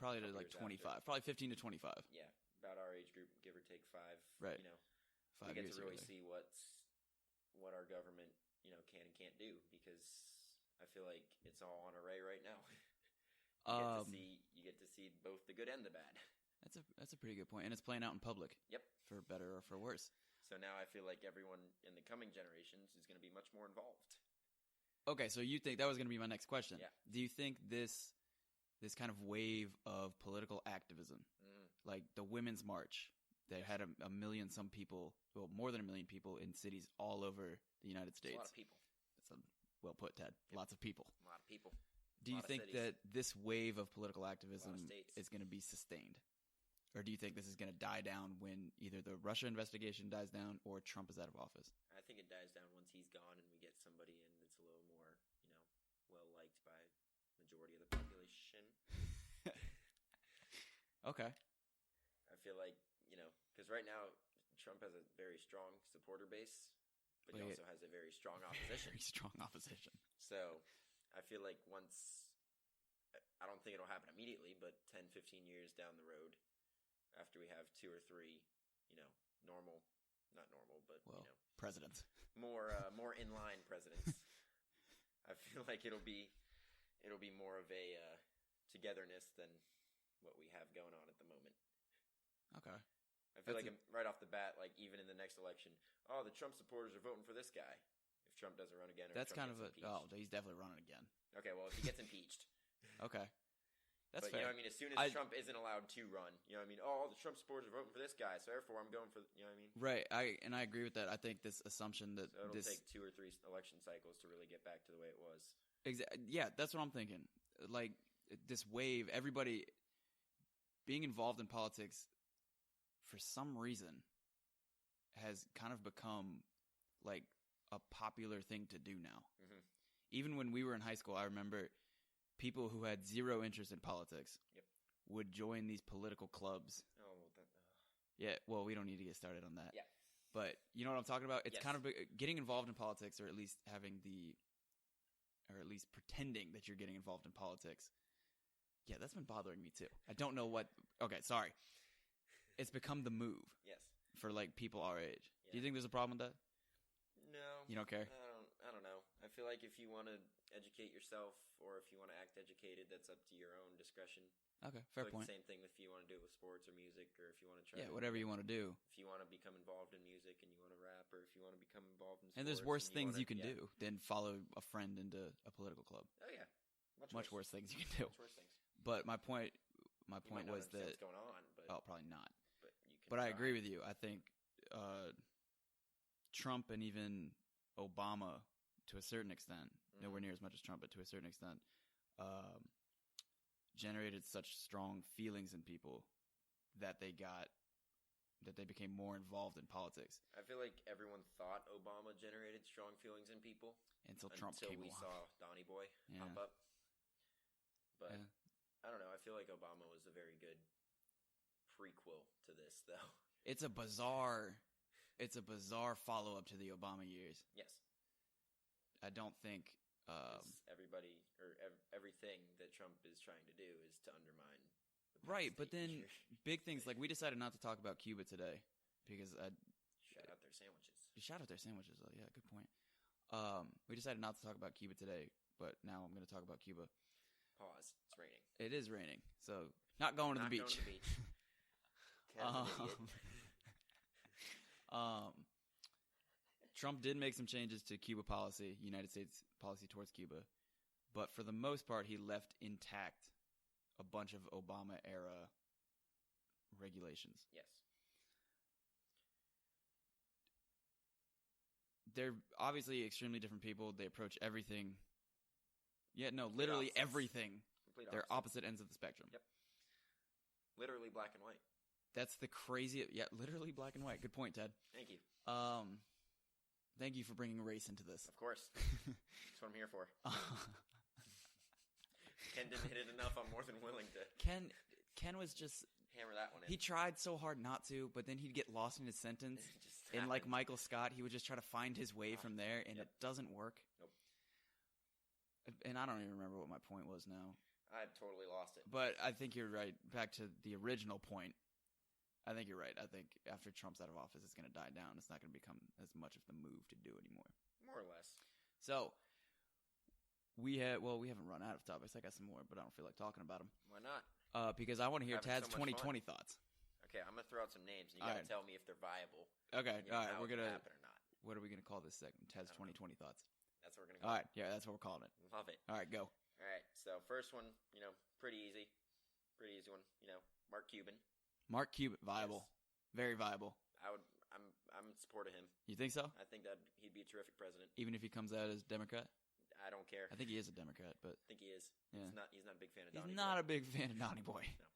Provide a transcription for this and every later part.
probably to like 25, probably 15 to 25. Yeah, about our age group, give or take 5. Right. 5 we get to really see what our government, can and can't do, because I feel like it's all on array right now. You get to see both the good and the bad. That's a pretty good point, and it's playing out in public. Yep. For better or for worse. So now I feel like everyone in the coming generations is going to be much more involved. Okay, so you think that was going to be my next question? Yeah. Do you think this kind of wave of political activism, like the Women's March, that had a million some people, well, more than a million people in cities all over the United States? That's a lot of people. That's well put, Ted. Yep. Lots of people. A lot of people. Do you think that this wave of political activism is going to be sustained? Or do you think this is going to die down when either the Russia investigation dies down or Trump is out of office? I think it dies down once he's gone and we get somebody in that's a little more, well-liked by majority of the population. Okay. I feel like, because right now Trump has a very strong supporter base, but he also has a very strong opposition. Very strong opposition. So I feel like I don't think it'll happen immediately, but 10, 15 years down the road, after we have 2 or 3, not normal, but, presidents. More in-line presidents. I feel like it'll be more of a togetherness than what we have going on at the moment. Okay. I feel like right off the bat, like even in the next election, the Trump supporters are voting for this guy. If Trump doesn't run again, or that's if Trump kind gets of impeached. he's definitely running again. Okay, well, if he gets impeached. Okay. That's but, fair. As soon as Trump isn't allowed to run, all the Trump supporters are voting for this guy, so therefore I'm going for, Right, I agree with that. I think this assumption that it'll take 2 or 3 election cycles to really get back to the way it was. Yeah, that's what I'm thinking. Like, this wave, everybody being involved in politics, for some reason, has kind of become, like, a popular thing to do now. Mm-hmm. Even when we were in high school, I remember people who had zero interest in politics would join these political clubs. Yeah, well, we don't need to get started on that. Yeah. But you know what I'm talking about? It's kind of getting involved in politics, or at least pretending that you're getting involved in politics. Yeah, that's been bothering me too. I don't know what. Okay, sorry. It's become the move. Yes. For like people our age. Yeah. Do you think there's a problem with that? No. You don't care? I don't know. I feel like if you want to educate yourself, or if you want to act educated, that's up to your own discretion. Okay, fair point. The same thing if you want to do it with sports or music, or if you want to try. Yeah, whatever you want to do. If you want to become involved in music and you want to rap, or if you want to become involved in sports. And there's worse things you can do than follow a friend into a political club. Oh yeah, much worse things you can do. Much worse things. But my point was that what's going on, but probably not. But I agree with you. I think Trump and even Obama, to a certain extent, nowhere near as much as Trump, but to a certain extent, generated such strong feelings in people that they became more involved in politics. I feel like everyone thought Obama generated strong feelings in people until Trump came along. Until we saw Donny Boy pop up. But I don't know. I feel like Obama was a very good prequel to this, though. It's a bizarre follow-up to the Obama years. Yes. I don't think everybody or everything that Trump is trying to do is to undermine the right, but then big things like we decided not to talk about Cuba today because shout out their sandwiches. Shout out their sandwiches. Oh, yeah, good point. We decided not to talk about Cuba today, but now I'm going to talk about Cuba. Pause. It's raining. It is raining, so not going to the beach. Going to the beach. Trump did make some changes to Cuba policy, United States policy towards Cuba, but for the most part, he left intact a bunch of Obama-era regulations. Yes. They're obviously extremely different people. They approach everything. Yeah, no, literally everything. They're opposite ends of the spectrum. Yep. Literally black and white. That's the crazy. Yeah, literally black and white. Good point, Ted. Thank you. Thank you for bringing race into this. Of course. That's what I'm here for. Ken didn't hit it enough. I'm more than willing to. Ken was just hammer that one in. He tried so hard not to, but then he'd get lost in his sentence. And like Michael Scott, he would just try to find his way from there, and it doesn't work. Nope. And I don't even remember what my point was now. I've totally lost it. But I think you're right. Back to the original point. I think you're right. I think after Trump's out of office, it's going to die down. It's not going to become as much of the move to do anymore. More or less. So, we haven't run out of topics. I got some more, but I don't feel like talking about them. Why not? Because I want to hear Tad's 2020 thoughts. Okay, I'm going to throw out some names, and you got to tell me if they're viable. Okay, all right. We're going to happen or not. What are we going to call this segment? Tad's 2020 thoughts. That's what we're going to call it. All right, yeah, that's what we're calling it. Love it. All right, go. All right, so first one, pretty easy. Pretty easy one. Mark Cuban. Mark Cuban, viable. Yes. Very viable. I'm in support of him. You think so? I think that he'd be a terrific president. Even if he comes out as Democrat? I don't care. I think he is a Democrat, but I think he is. Yeah. He's not a big fan of Donnie Boy. He's not a big fan of Donnie Boy. No.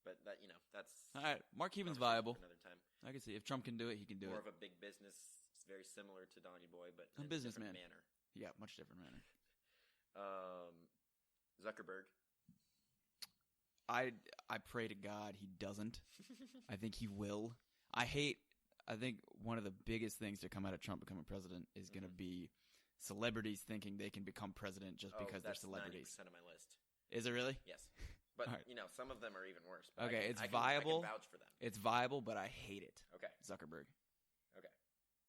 But that's all right. Mark Cuban's viable. Another time. I can see if Trump can do it, he can do More it. More of a big business. It's very similar to Donnie Boy, but a in businessman. A manner. Yeah, much different manner. Zuckerberg. I pray to God he doesn't. I think he will. I think one of the biggest things to come out of Trump becoming president is going to be celebrities thinking they can become president just because they're celebrities. That's 90% of my list. Is it really? Yes. But, some of them are even worse. Okay, it's viable. I can vouch for them. It's viable, but I hate it. Okay. Zuckerberg. Okay.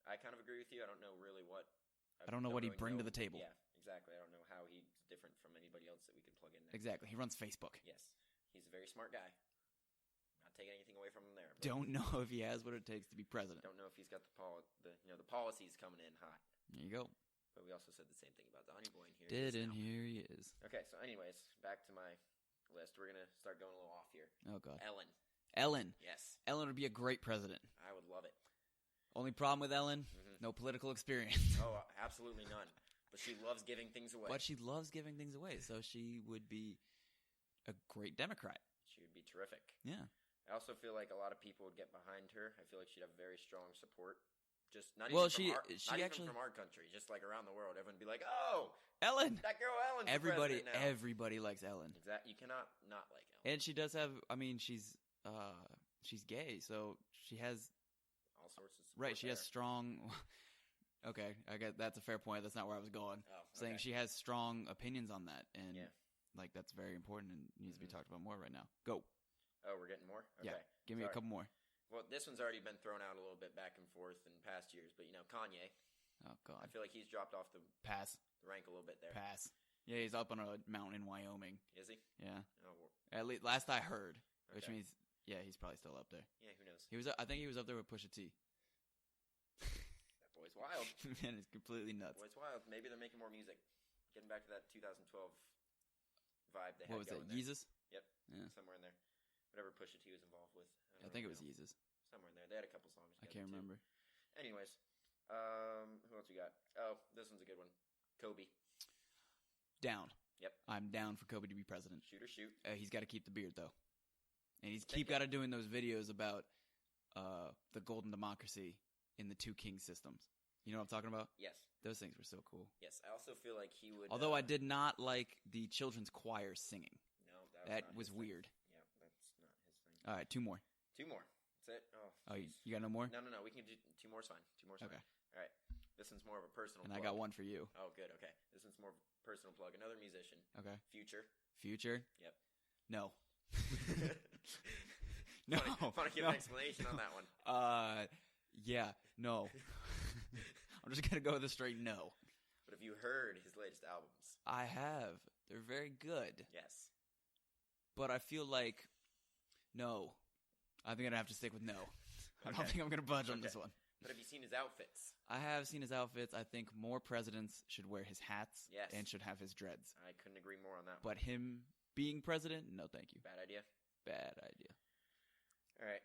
I kind of agree with you. I don't know really what... I don't know what he'd bring to the table. Yeah, exactly. I don't know how he's different from anybody else that we could plug in there. Exactly. He runs Facebook. Yes. He's a very smart guy. Not taking anything away from him there. Don't know if he has what it takes to be president. Don't know if he's got the policies coming in hot. There you go. But we also said the same thing about Donnie Boy in here. Here he is. Okay, so anyways, back to my list. We're going to start going a little off here. Oh, God. Ellen. Yes. Ellen would be a great president. I would love it. Only problem with Ellen, no political experience. Oh, absolutely none. But she loves giving things away. So she would be a great Democrat. She would be terrific. Yeah. I also feel like a lot of people would get behind her. I feel like she'd have very strong support. Just not even from our country, just like around the world. Everyone would be like, "Oh, Ellen, that girl Ellen." Everybody likes Ellen. Exactly. You cannot not like Ellen. And she does have. I mean, she's gay, so she has all sorts of support. Right. She has strong. Okay, I guess that's a fair point. That's not where I was going. Oh, okay. Saying she has strong opinions on that, and that's very important and needs to be talked about more right now. Go. Oh, we're getting more? Okay. Yeah, give me a couple more. Well, this one's already been thrown out a little bit back and forth in past years, but Kanye. Oh, God. I feel like he's dropped off the rank a little bit there. Pass. Yeah, he's up on a mountain in Wyoming. Is he? Yeah. Oh, well. At least last I heard, which means he's probably still up there. Yeah, who knows? I think he was up there with Pusha T. That boy's wild. Man, it's completely nuts. That boy's wild. Maybe they're making more music. Getting back to that 2012 vibe they had. What was it? Yeezus? Yep. Yeah. Somewhere in there. Whatever Pusha T was involved with. I think it was Yeezus. Somewhere in there. They had a couple songs. I can't remember. Anyways, who else we got? Oh, this one's a good one. Kobe. Down. Yep. I'm down for Kobe to be president. Shoot or shoot. He's got to keep the beard, though. And he's got to doing those videos about the golden democracy in the two king systems. You know what I'm talking about? Yes. Those things were so cool. Yes, I also feel like he would... Although I did not like the children's choir singing. No, that was weird. Yeah, that's not his thing. All right, two more. That's it? Oh, you got no more? No. We can do two more. Fine. Okay. All right. This one's more of a personal plug. And I got one for you. Oh, good. Okay. This one's more of a personal plug. Another musician. Okay. Future? Yep. No. No. Want to give an explanation on that one? Yeah. No. I'm just going to go with a straight no. But have you heard his latest albums? I have. They're very good. Yes. But I feel like no. I think I'm going to have to stick with no. I don't think I'm going to budge on this one. But have you seen his outfits? I have seen his outfits. I think more presidents should wear his hats and should have his dreads. I couldn't agree more on that one. But him being president, no thank you. Bad idea? Bad idea. All right.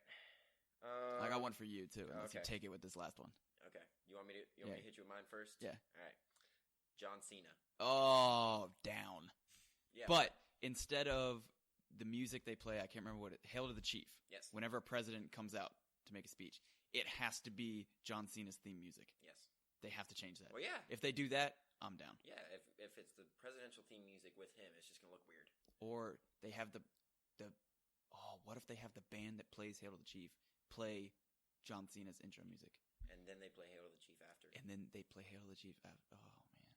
I got one for you, too, unless you take it with this last one. Okay. You want me to hit you with mine first? Yeah. All right. John Cena. Oh, down. Yeah. But instead of the music they play, I can't remember what Hail to the Chief. Yes. Whenever a president comes out to make a speech, it has to be John Cena's theme music. Yes. They have to change that. Well, yeah. If they do that, I'm down. Yeah, if it's the presidential theme music with him, it's just going to look weird. Or they have what if they have the band that plays Hail to the Chief play John Cena's intro music? And then they play Hail to the Chief after. And then they play Hail to the Chief after. Oh, man.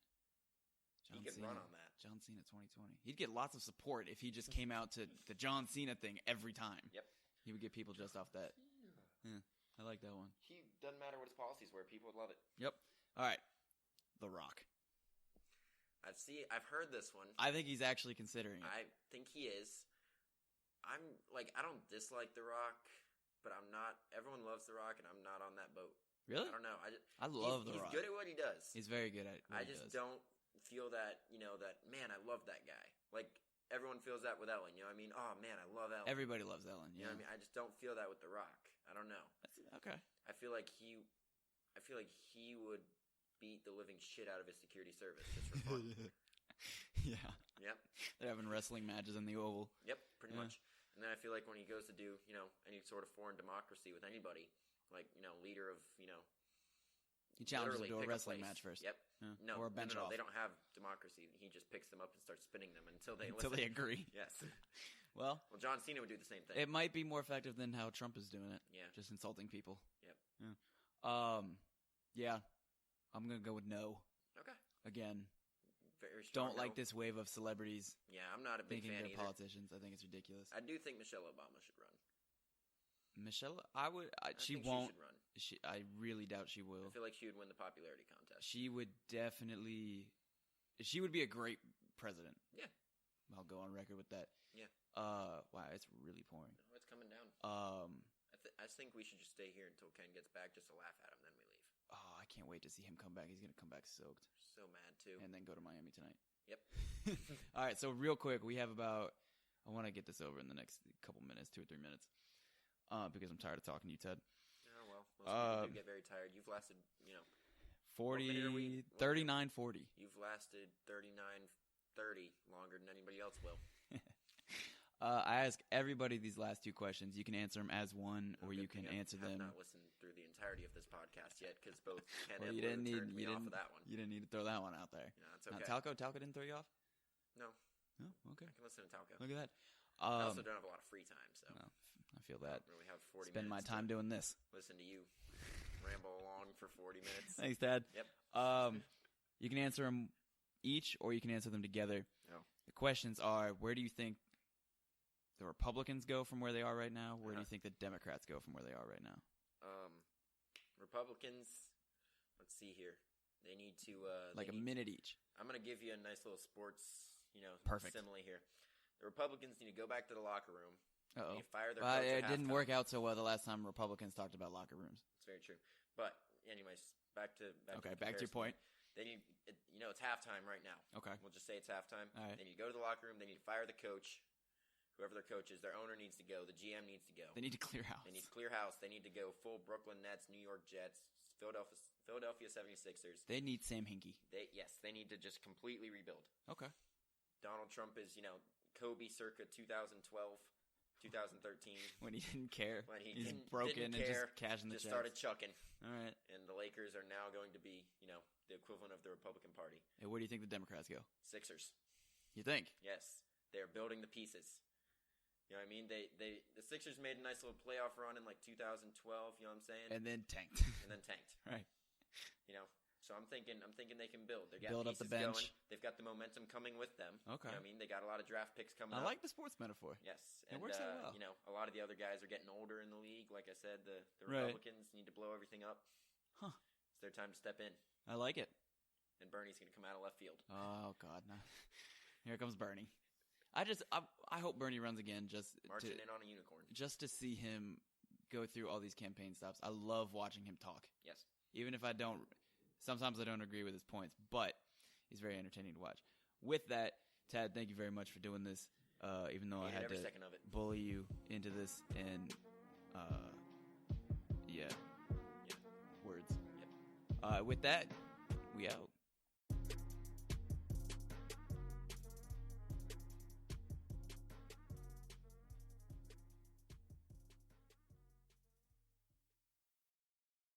He could run on that. John Cena 2020. He'd get lots of support if he just came out to the John Cena thing every time. Yep. He would get people just off that. Yeah, I like that one. He doesn't matter what his policies were. People would love it. Yep. All right. The Rock. I've heard this one. I think he's actually considering it. I think he is. I don't dislike The Rock, but I'm not. Everyone loves The Rock, and I'm not on that boat. Really? I don't know. I love The Rock. He's good at what he does. He's very good at what he does. I just don't feel that, that, man, I love that guy. Like, everyone feels that with Ellen, you know what I mean? Oh, man, I love Ellen. Everybody loves Ellen, You know what I mean? I just don't feel that with The Rock. I don't know. Okay. I feel like he would beat the living shit out of his security service just for fun. Yeah. Yep. They're having wrestling matches in the Oval. Yep, pretty much. And then I feel like when he goes to do, any sort of foreign democracy with anybody, like, leader of, he challenges them to a wrestling match first. Yep. Yeah. No, or a bench off. They don't have democracy. He just picks them up and starts spinning them until they agree. Yes. Well, John Cena would do the same thing. It might be more effective than how Trump is doing it. Yeah. Just insulting people. Yep. Yeah. Yeah. I'm going to go with no. Okay. Again. Very strong. Don't like this wave of celebrities. Yeah, I'm not a big fan they're either. Politicians. I think it's ridiculous. I do think Michelle Obama should run. She She won't. should run. I really doubt she will. I feel like she would win the popularity contest. She would definitely. She would be a great president. Yeah. I'll go on record with that. Yeah. Wow, it's really pouring. No, it's coming down. I think we should just stay here until Ken gets back just to laugh at him, then we leave. Oh, I can't wait to see him come back. He's going to come back soaked. So mad, too. And then go to Miami tonight. Yep. All right, so real quick, we have about... I want to get this over in the next couple minutes, 2 or 3 minutes, because I'm tired of talking to you, Ted. Oh, well, most people do get very tired. You've lasted, 39, 40. You've lasted 39, 30 longer than anybody else will. I ask everybody these last 2 questions. You can answer them as one, or you can answer them. I have not listened through the entirety of this podcast yet because both Ken well, and Lou turned me off of that one. You didn't need to throw that one out there. No, it's okay. Talco didn't throw you off? No. Oh, okay. I can listen to Talco. Look at that. I also don't have a lot of free time, so. No, I feel that. I don't really have 40 Spend my time doing this. Listen to you ramble along for 40 minutes. Thanks, Dad. Yep. You can answer them each, or you can answer them together. Oh. The questions are, where do you think the Republicans go from where they are right now? Where do you think the Democrats go from where they are right now? Republicans, let's see here. They need to... a minute each. I'm going to give you a nice little sports, Perfect. simile here. The Republicans need to go back to the locker room. Uh-oh. They need to fire their coach at it didn't halftime. work out so well the last time Republicans talked about locker rooms. It's very true. But, anyways, back to your point. They need, it's halftime right now. Okay. We'll just say it's halftime. All right. They need to go to the locker room. They need to fire the coach. Whoever their coach is, their owner needs to go. The GM needs to go. They need to clear house. They need to clear house. They need to go full Brooklyn Nets, New York Jets, Philadelphia 76ers. They need Sam Hinkie. They need to just completely rebuild. Okay. Donald Trump is, Kobe circa 2012, 2013. When he didn't care. When He's broken and just cashing the checks. Started chucking. All right. And the Lakers are now going to be, the equivalent of the Republican Party. And where do you think the Democrats go? Sixers. You think? Yes. They're building the pieces. You know what I mean? The Sixers made a nice little playoff run in 2012, you know what I'm saying? And then tanked. Right. So I'm thinking they can build. They got build up the bench. Going. They've got the momentum coming with them. Okay. You know what I mean? They got a lot of draft picks coming up. I like the sports metaphor. Yes. It works out well. A lot of the other guys are getting older in the league. Like I said, the Right. Republicans need to blow everything up. Huh. It's their time to step in. I like it. And Bernie's going to come out of left field. Oh, God. No. Here comes Bernie. I hope Bernie runs again marching in on a unicorn. Just to see him go through all these campaign stops. I love watching him talk. Yes. Even if sometimes I don't agree with his points, but he's very entertaining to watch. With that, Tad, thank you very much for doing this. Even though I had to bully you into this and words. Yep. With that, we out.